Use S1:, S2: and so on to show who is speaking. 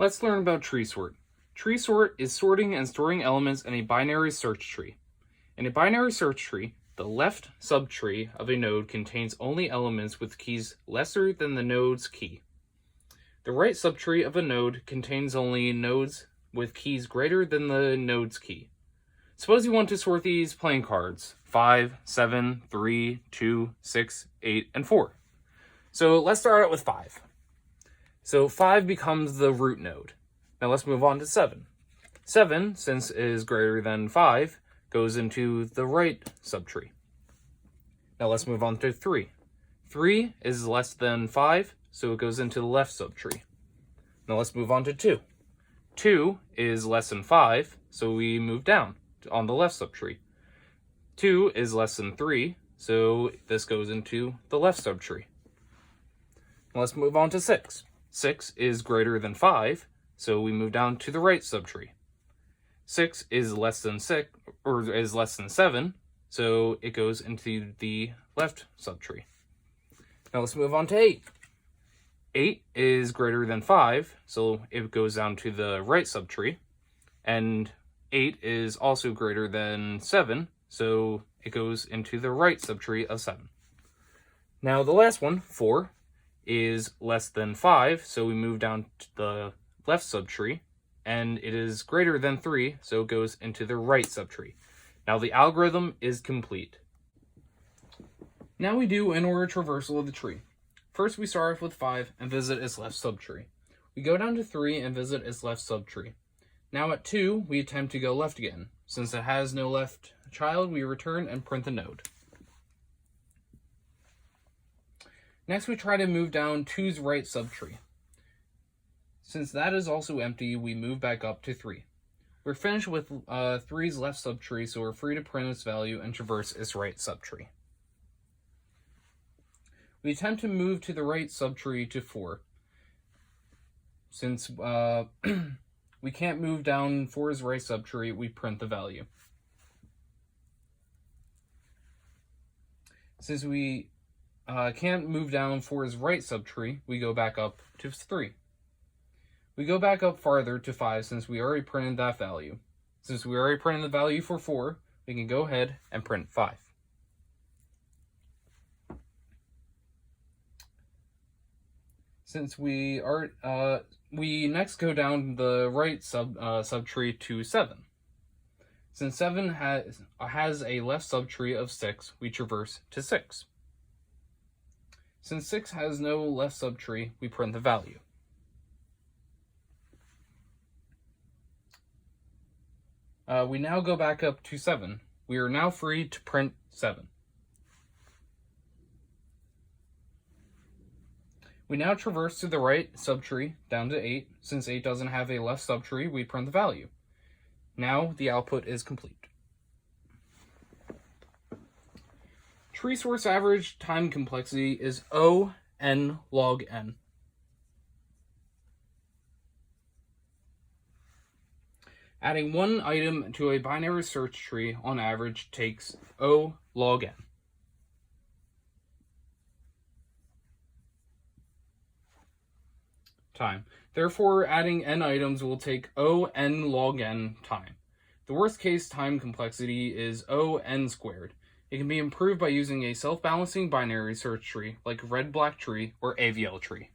S1: Let's learn about tree sort. Tree sort is sorting and storing elements in a binary search tree. In a binary search tree, the left subtree of a node contains only elements with keys lesser than the node's key. The right subtree of a node contains only nodes with keys greater than the node's key. Suppose you want to sort these playing cards, 5, 7, 3, 2, 6, 8, and 4. So let's start out with 5. So 5 becomes the root node. Now let's move on to 7. 7, since it is greater than 5, goes into the right subtree. Now let's move on to 3. 3 is less than 5, so it goes into the left subtree. Now let's move on to 2. 2 is less than 5, so we move down on the left subtree. 2 is less than 3, so this goes into the left subtree. Now let's move on to 6. 6 is greater than 5, so we move down to the right subtree. 6 is less than 7, so it goes into the left subtree. Now let's move on to 8. 8 is greater than 5, so it goes down to the right subtree. And 8 is also greater than 7, so it goes into the right subtree of 7. Now the last one, 4, is less than 5, so we move down to the left subtree, and it is greater than 3, so it goes into the right subtree. Now the algorithm is complete. Now we do an order traversal of the tree. First we start off with 5 and visit its left subtree. We go down to 3 and visit its left subtree. Now at 2, we attempt to go left again. Since it has no left child, we return and print the node. Next, we try to move down 2's right subtree. Since that is also empty, we move back up to 3. We're finished with 3's left subtree, so we're free to print its value and traverse its right subtree. We attempt to move to the right subtree to 4. Since we can't move down 4's right subtree, we print the value. Since we can't move down 4's right subtree, we go back up to 3. We go back up farther to 5 since we already printed that value. Since we already printed the value for 4, we can go ahead and print 5. Since we next go down the right subtree to 7. Since 7 has a left subtree of 6, we traverse to 6. Since 6 has no left subtree, we print the value. We now go back up to 7. We are now free to print 7. We now traverse to the right subtree down to 8. Since 8 doesn't have a left subtree, we print the value. Now the output is complete. Tree sort's average time complexity is O(n) log n. Adding one item to a binary search tree on average takes O log n. Time. Therefore, adding n items will take O(n) log n time. The worst case time complexity is O(n) squared. It can be improved by using a self-balancing binary search tree like red-black tree or AVL tree.